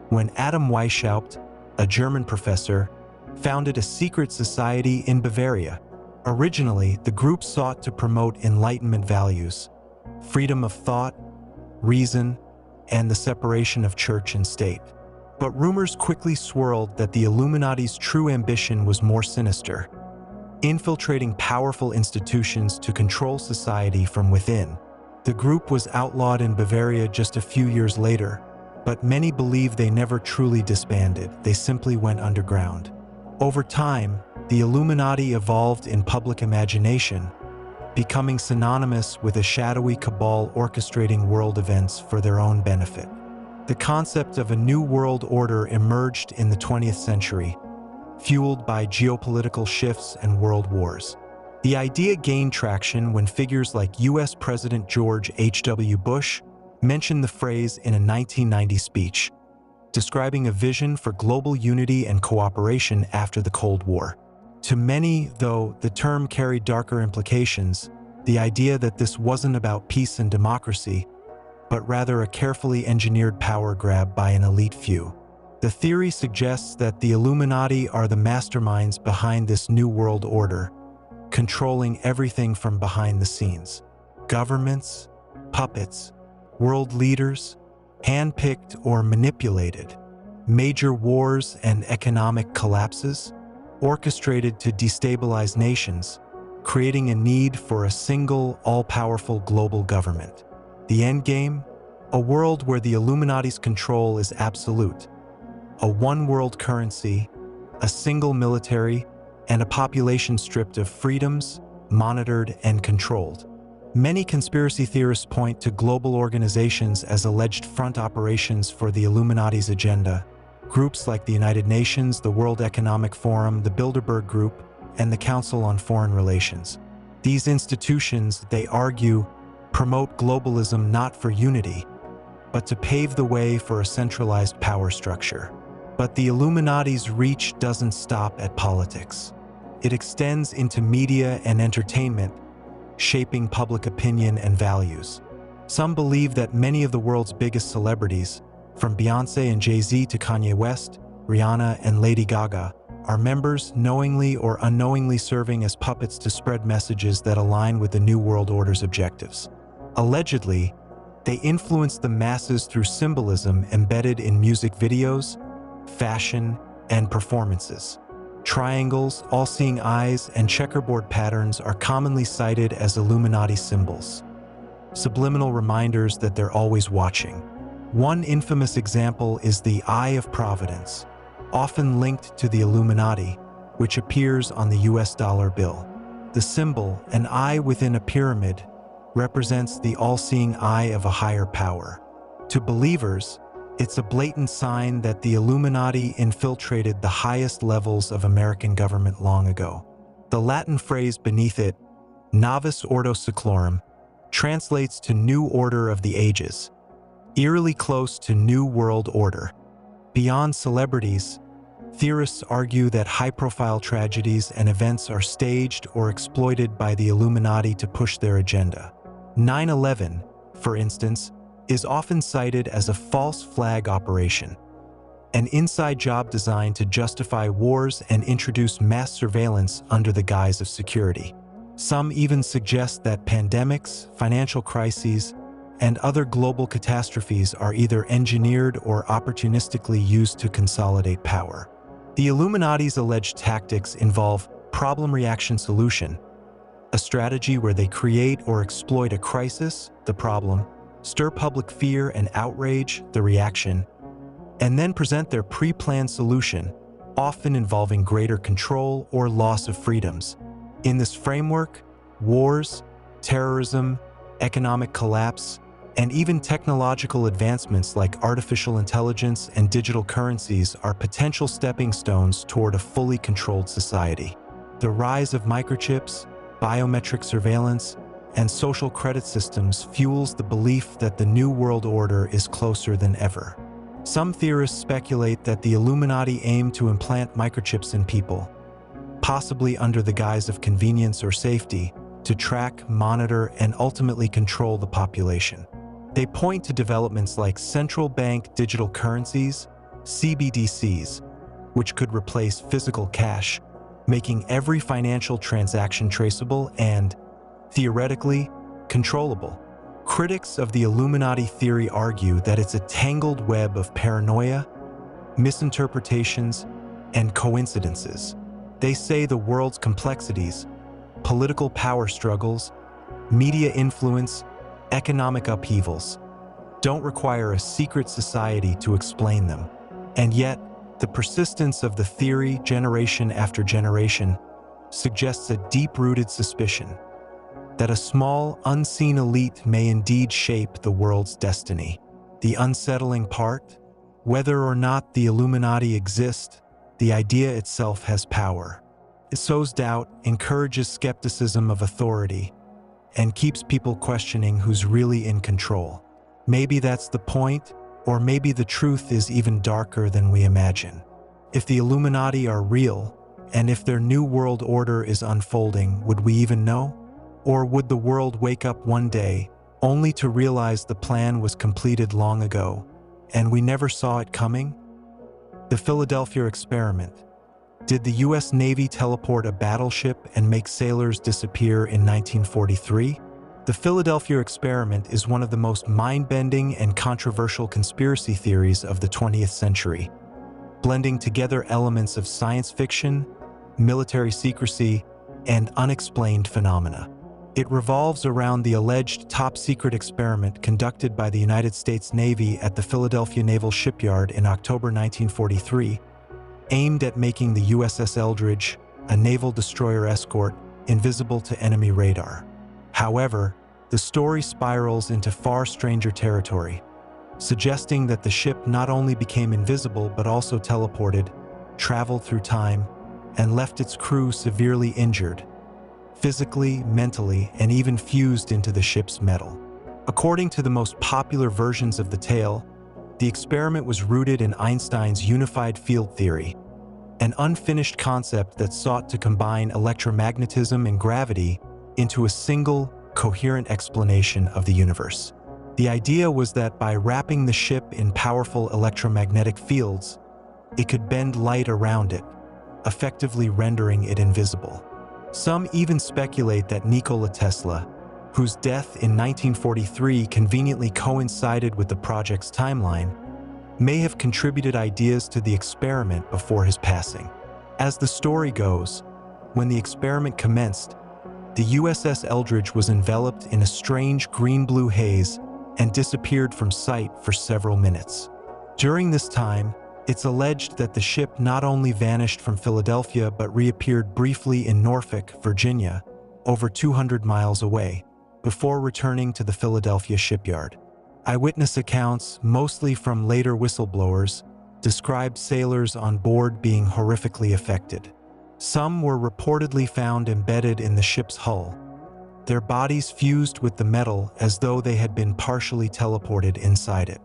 when Adam Weishaupt, a German professor, founded a secret society in Bavaria. Originally, the group sought to promote Enlightenment values, freedom of thought, reason, and the separation of church and state. But rumors quickly swirled that the Illuminati's true ambition was more sinister, infiltrating powerful institutions to control society from within. The group was outlawed in Bavaria just a few years later, but many believe they never truly disbanded. They simply went underground. Over time, the Illuminati evolved in public imagination, becoming synonymous with a shadowy cabal orchestrating world events for their own benefit. The concept of a new world order emerged in the 20th century, fueled by geopolitical shifts and world wars. The idea gained traction when figures like US President George H.W. Bush mentioned the phrase in a 1990 speech, describing a vision for global unity and cooperation after the Cold War. To many, though, the term carried darker implications, the idea that this wasn't about peace and democracy, but rather a carefully engineered power grab by an elite few. The theory suggests that the Illuminati are the masterminds behind this new world order, controlling everything from behind the scenes. Governments, puppets, world leaders, handpicked or manipulated, major wars and economic collapses, orchestrated to destabilize nations, creating a need for a single, all-powerful global government. The endgame? A world where the Illuminati's control is absolute. A one-world currency, a single military, and a population stripped of freedoms, monitored and controlled. Many conspiracy theorists point to global organizations as alleged front operations for the Illuminati's agenda. Groups like the United Nations, the World Economic Forum, the Bilderberg Group, and the Council on Foreign Relations. These institutions, they argue, promote globalism not for unity, but to pave the way for a centralized power structure. But the Illuminati's reach doesn't stop at politics. It extends into media and entertainment, shaping public opinion and values. Some believe that many of the world's biggest celebrities, from Beyoncé and Jay-Z to Kanye West, Rihanna and Lady Gaga, are members knowingly or unknowingly serving as puppets to spread messages that align with the New World Order's objectives. Allegedly, they influence the masses through symbolism embedded in music videos, fashion, and performances. Triangles, all-seeing eyes, and checkerboard patterns are commonly cited as Illuminati symbols. subliminal reminders that they're always watching. One infamous example is the Eye of Providence, often linked to the Illuminati, which appears on the US dollar bill. The symbol, an eye within a pyramid, represents the all-seeing eye of a higher power. To believers, it's a blatant sign that the Illuminati infiltrated the highest levels of American government long ago. The Latin phrase beneath it, Novus Ordo Seclorum, translates to New Order of the Ages, eerily close to New World Order. Beyond celebrities, theorists argue that high-profile tragedies and events are staged or exploited by the Illuminati to push their agenda. 9/11, for instance, is often cited as a false flag operation, an inside job designed to justify wars and introduce mass surveillance under the guise of security. Some even suggest that pandemics, financial crises, and other global catastrophes are either engineered or opportunistically used to consolidate power. The Illuminati's alleged tactics involve problem-reaction-solution, a strategy where they create or exploit a crisis, the problem, stir public fear and outrage, the reaction, and then present their pre-planned solution, often involving greater control or loss of freedoms. In this framework, wars, terrorism, economic collapse, and even technological advancements like artificial intelligence and digital currencies are potential stepping stones toward a fully controlled society. The rise of microchips, biometric surveillance, and social credit systems fuels the belief that the New World Order is closer than ever. Some theorists speculate that the Illuminati aim to implant microchips in people, possibly under the guise of convenience or safety, to track, monitor, and ultimately control the population. They point to developments like central bank digital currencies, CBDCs, which could replace physical cash, making every financial transaction traceable and, theoretically, controllable. Critics of the Illuminati theory argue that it's a tangled web of paranoia, misinterpretations, and coincidences. They say the world's complexities, political power struggles, media influence, economic upheavals, don't require a secret society to explain them. And yet, the persistence of the theory generation after generation suggests a deep-rooted suspicion that a small, unseen elite may indeed shape the world's destiny. The unsettling part? Whether or not the Illuminati exist, the idea itself has power. It sows doubt, encourages skepticism of authority, and keeps people questioning who's really in control. Maybe that's the point, or maybe the truth is even darker than we imagine. If the Illuminati are real, and if their new world order is unfolding, would we even know? Or would the world wake up one day only to realize the plan was completed long ago, and we never saw it coming? The Philadelphia experiment. Did the US Navy teleport a battleship and make sailors disappear in 1943? The Philadelphia experiment is one of the most mind-bending and controversial conspiracy theories of the 20th century, blending together elements of science fiction, military secrecy, and unexplained phenomena. It revolves around the alleged top-secret experiment conducted by the United States Navy at the Philadelphia Naval Shipyard in October 1943, aimed at making the USS Eldridge, a naval destroyer escort, invisible to enemy radar. However, the story spirals into far stranger territory, suggesting that the ship not only became invisible but also teleported, traveled through time, and left its crew severely injured, physically, mentally, and even fused into the ship's metal. According to the most popular versions of the tale, the experiment was rooted in Einstein's unified field theory, an unfinished concept that sought to combine electromagnetism and gravity into a single, coherent explanation of the universe. The idea was that by wrapping the ship in powerful electromagnetic fields, it could bend light around it, effectively rendering it invisible. Some even speculate that Nikola Tesla, whose death in 1943 conveniently coincided with the project's timeline, may have contributed ideas to the experiment before his passing. As the story goes, when the experiment commenced, The USS Eldridge was enveloped in a strange green-blue haze and disappeared from sight for several minutes. During this time, it's alleged that the ship not only vanished from Philadelphia but reappeared briefly in Norfolk, Virginia, over 200 miles away, before returning to the Philadelphia shipyard. Eyewitness accounts, mostly from later whistleblowers, described sailors on board being horrifically affected. Some were reportedly found embedded in the ship's hull, their bodies fused with the metal as though they had been partially teleported inside it.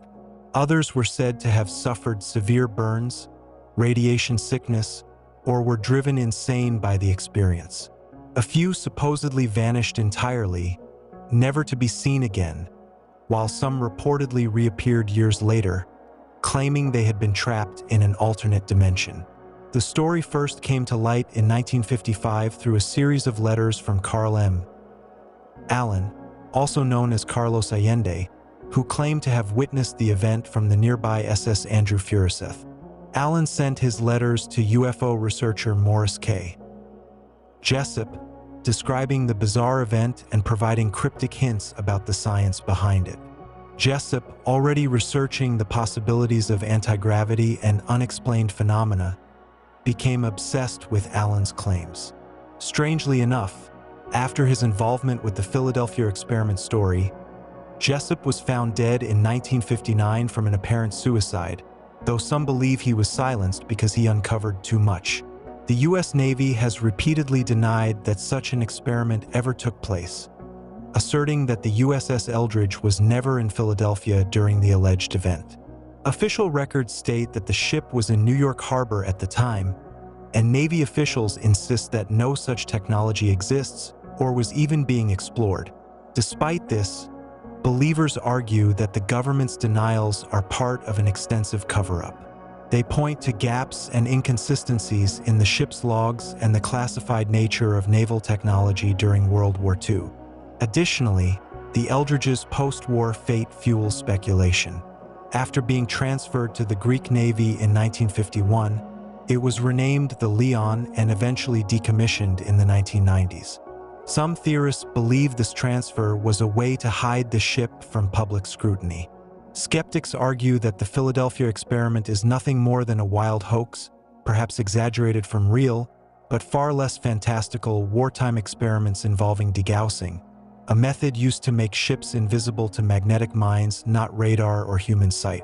Others were said to have suffered severe burns, radiation sickness, or were driven insane by the experience. A few supposedly vanished entirely, never to be seen again, while some reportedly reappeared years later, claiming they had been trapped in an alternate dimension. The story first came to light in 1955 through a series of letters from Carl M. Allen, also known as Carlos Allende, who claimed to have witnessed the event from the nearby SS Andrew Furuseth. Allen sent his letters to UFO researcher Morris K. Jessup, describing the bizarre event and providing cryptic hints about the science behind it. Jessup, already researching the possibilities of anti-gravity and unexplained phenomena, became obsessed with Allen's claims. Strangely enough, after his involvement with the Philadelphia experiment story, Jessup was found dead in 1959 from an apparent suicide, though some believe he was silenced because he uncovered too much. The U.S. Navy has repeatedly denied that such an experiment ever took place, asserting that the USS Eldridge was never in Philadelphia during the alleged event. Official records state that the ship was in New York Harbor at the time, and Navy officials insist that no such technology exists or was even being explored. Despite this, believers argue that the government's denials are part of an extensive cover-up. They point to gaps and inconsistencies in the ship's logs and the classified nature of naval technology during World War II. Additionally, the Eldridge's post-war fate fuels speculation. After being transferred to the Greek Navy in 1951, it was renamed the Leon and eventually decommissioned in the 1990s. Some theorists believe this transfer was a way to hide the ship from public scrutiny. Skeptics argue that the Philadelphia experiment is nothing more than a wild hoax, perhaps exaggerated from real, but far less fantastical wartime experiments involving degaussing, a method used to make ships invisible to magnetic mines, not radar or human sight.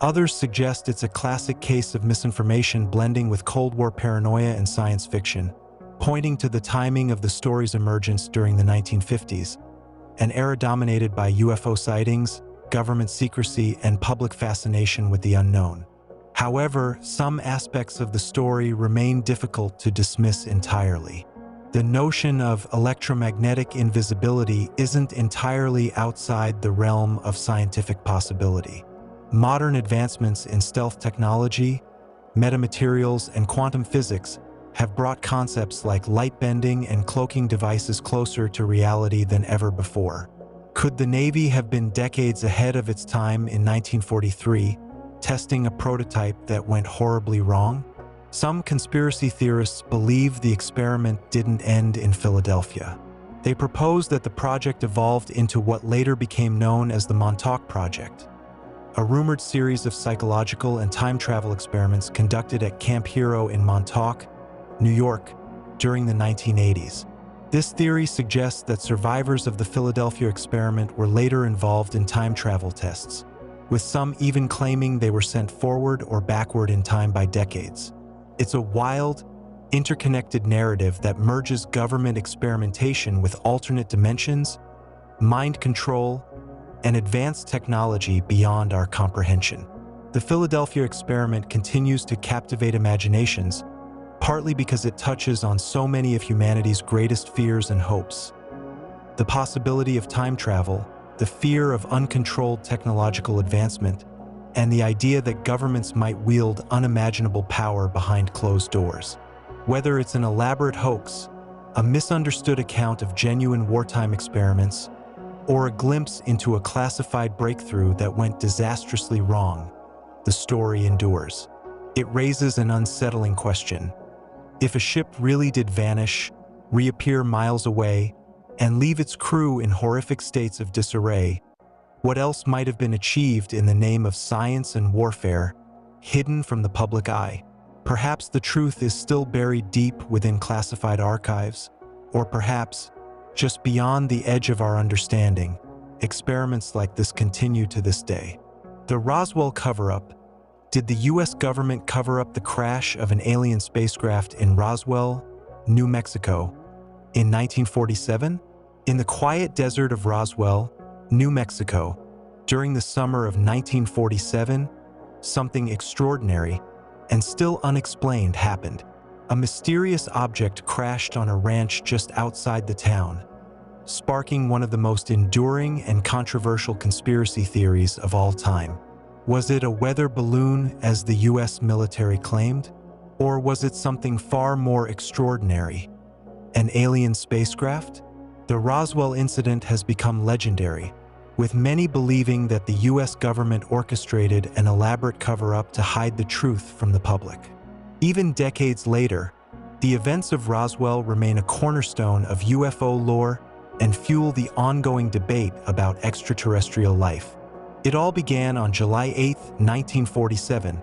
Others suggest it's a classic case of misinformation blending with Cold War paranoia and science fiction, pointing to the timing of the story's emergence during the 1950s, an era dominated by UFO sightings, government secrecy, and public fascination with the unknown. However, some aspects of the story remain difficult to dismiss entirely. The notion of electromagnetic invisibility isn't entirely outside the realm of scientific possibility. Modern advancements in stealth technology, metamaterials, and quantum physics have brought concepts like light bending and cloaking devices closer to reality than ever before. Could the Navy have been decades ahead of its time in 1943, testing a prototype that went horribly wrong? Some conspiracy theorists believe the experiment didn't end in Philadelphia. They propose that the project evolved into what later became known as the Montauk Project, a rumored series of psychological and time travel experiments conducted at Camp Hero in Montauk, New York, during the 1980s. This theory suggests that survivors of the Philadelphia experiment were later involved in time travel tests, with some even claiming they were sent forward or backward in time by decades. It's a wild, interconnected narrative that merges government experimentation with alternate dimensions, mind control, and advanced technology beyond our comprehension. The Philadelphia experiment continues to captivate imaginations, partly because it touches on so many of humanity's greatest fears and hopes. The possibility of time travel, the fear of uncontrolled technological advancement, and the idea that governments might wield unimaginable power behind closed doors. Whether it's an elaborate hoax, a misunderstood account of genuine wartime experiments, or a glimpse into a classified breakthrough that went disastrously wrong, the story endures. It raises an unsettling question. If a ship really did vanish, reappear miles away, and leave its crew in horrific states of disarray, what else might have been achieved in the name of science and warfare, hidden from the public eye? Perhaps the truth is still buried deep within classified archives, or perhaps, just beyond the edge of our understanding, experiments like this continue to this day. The Roswell Cover-Up. Did the US government cover up the crash of an alien spacecraft in Roswell, New Mexico, in 1947? In the quiet desert of Roswell, New Mexico, during the summer of 1947, something extraordinary and still unexplained happened. A mysterious object crashed on a ranch just outside the town, sparking one of the most enduring and controversial conspiracy theories of all time. Was it a weather balloon, as the US military claimed? Or was it something far more extraordinary? An alien spacecraft? The Roswell incident has become legendary, with many believing that the US government orchestrated an elaborate cover-up to hide the truth from the public. Even decades later, the events of Roswell remain a cornerstone of UFO lore and fuel the ongoing debate about extraterrestrial life. It all began on July 8, 1947,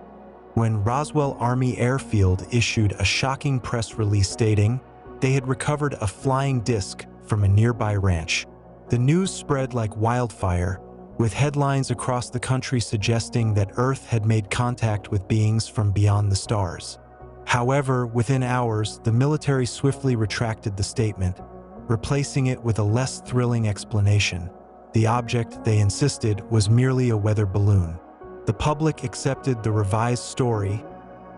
when Roswell Army Airfield issued a shocking press release stating they had recovered a flying disc from a nearby ranch. The news spread like wildfire, with headlines across the country suggesting that Earth had made contact with beings from beyond the stars. However, within hours, the military swiftly retracted the statement, replacing it with a less thrilling explanation. The object, they insisted, was merely a weather balloon. The public accepted the revised story,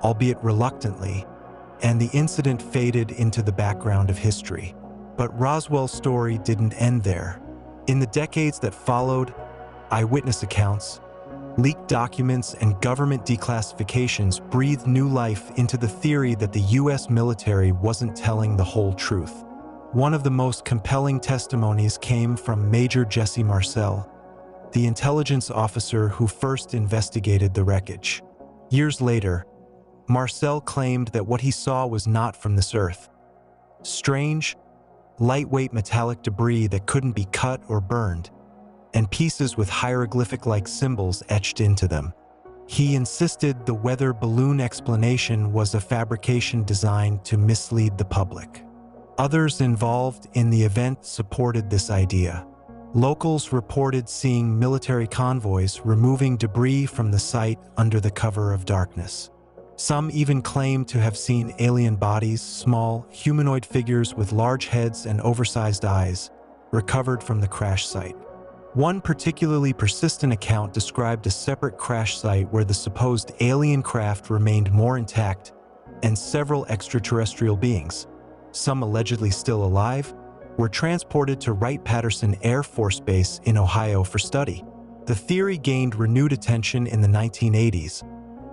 albeit reluctantly, and the incident faded into the background of history. But Roswell's story didn't end there. In the decades that followed, eyewitness accounts, leaked documents, and government declassifications breathed new life into the theory that the US military wasn't telling the whole truth. One of the most compelling testimonies came from Major Jesse Marcel, the intelligence officer who first investigated the wreckage. Years later, Marcel claimed that what he saw was not from this Earth. Strange, lightweight metallic debris that couldn't be cut or burned, and pieces with hieroglyphic-like symbols etched into them. He insisted the weather balloon explanation was a fabrication designed to mislead the public. Others involved in the event supported this idea. Locals reported seeing military convoys removing debris from the site under the cover of darkness. Some even claimed to have seen alien bodies, small, humanoid figures with large heads and oversized eyes, recovered from the crash site. One particularly persistent account described a separate crash site where the supposed alien craft remained more intact, and several extraterrestrial beings, some allegedly still alive, were transported to Wright-Patterson Air Force Base in Ohio for study. The theory gained renewed attention in the 1980s,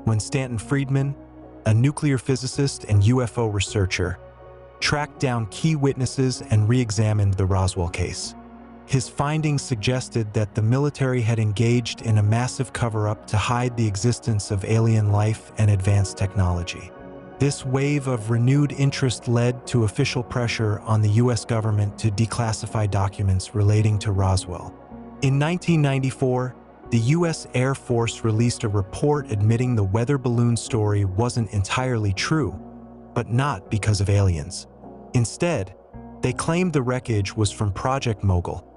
when Stanton Friedman, a nuclear physicist and UFO researcher, tracked down key witnesses and re-examined the Roswell case. His findings suggested that the military had engaged in a massive cover-up to hide the existence of alien life and advanced technology. This wave of renewed interest led to official pressure on the US government to declassify documents relating to Roswell. In 1994, the US Air Force released a report admitting the weather balloon story wasn't entirely true, but not because of aliens. Instead, they claimed the wreckage was from Project Mogul,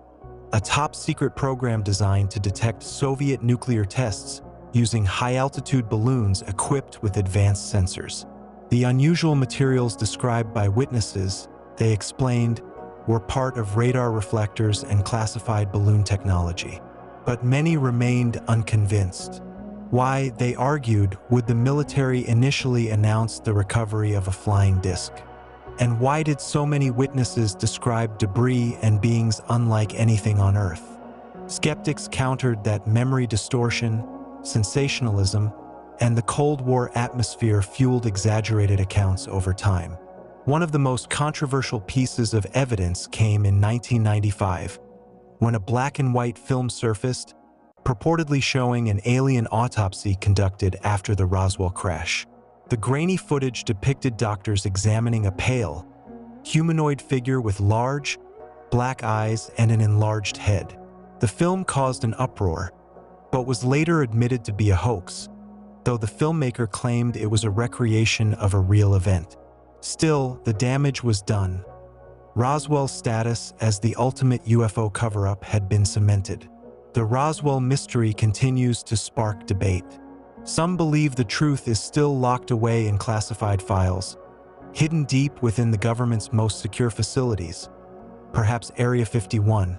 a top-secret program designed to detect Soviet nuclear tests using high-altitude balloons equipped with advanced sensors. The unusual materials described by witnesses, they explained, were part of radar reflectors and classified balloon technology. But many remained unconvinced. Why, they argued, would the military initially announce the recovery of a flying disc? And why did so many witnesses describe debris and beings unlike anything on Earth? Skeptics countered that memory distortion, sensationalism, and the Cold War atmosphere fueled exaggerated accounts over time. One of the most controversial pieces of evidence came in 1995, when a black and white film surfaced, purportedly showing an alien autopsy conducted after the Roswell crash. The grainy footage depicted doctors examining a pale, humanoid figure with large, black eyes, and an enlarged head. The film caused an uproar, but was later admitted to be a hoax, though the filmmaker claimed it was a recreation of a real event. Still, the damage was done. Roswell's status as the ultimate UFO cover-up had been cemented. The Roswell mystery continues to spark debate. Some believe the truth is still locked away in classified files, hidden deep within the government's most secure facilities, perhaps Area 51,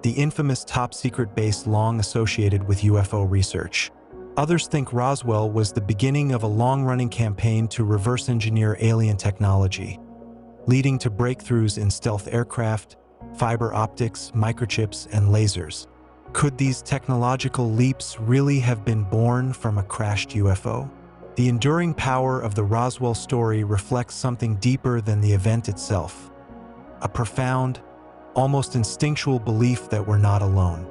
the infamous top-secret base long associated with UFO research. Others think Roswell was the beginning of a long-running campaign to reverse-engineer alien technology, leading to breakthroughs in stealth aircraft, fiber optics, microchips, and lasers. Could these technological leaps really have been born from a crashed UFO? The enduring power of the Roswell story reflects something deeper than the event itself, a profound, almost instinctual belief that we're not alone.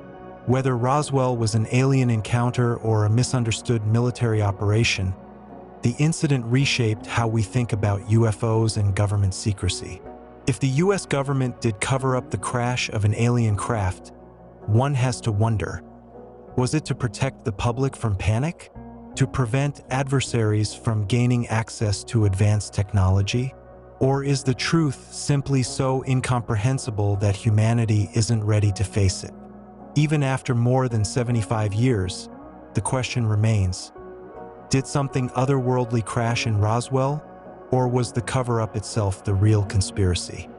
Whether Roswell was an alien encounter or a misunderstood military operation, the incident reshaped how we think about UFOs and government secrecy. If the US government did cover up the crash of an alien craft, one has to wonder, was it to protect the public from panic? To prevent adversaries from gaining access to advanced technology? Or is the truth simply so incomprehensible that humanity isn't ready to face it? Even after more than 75 years, the question remains, did something otherworldly crash in Roswell, or was the cover-up itself the real conspiracy?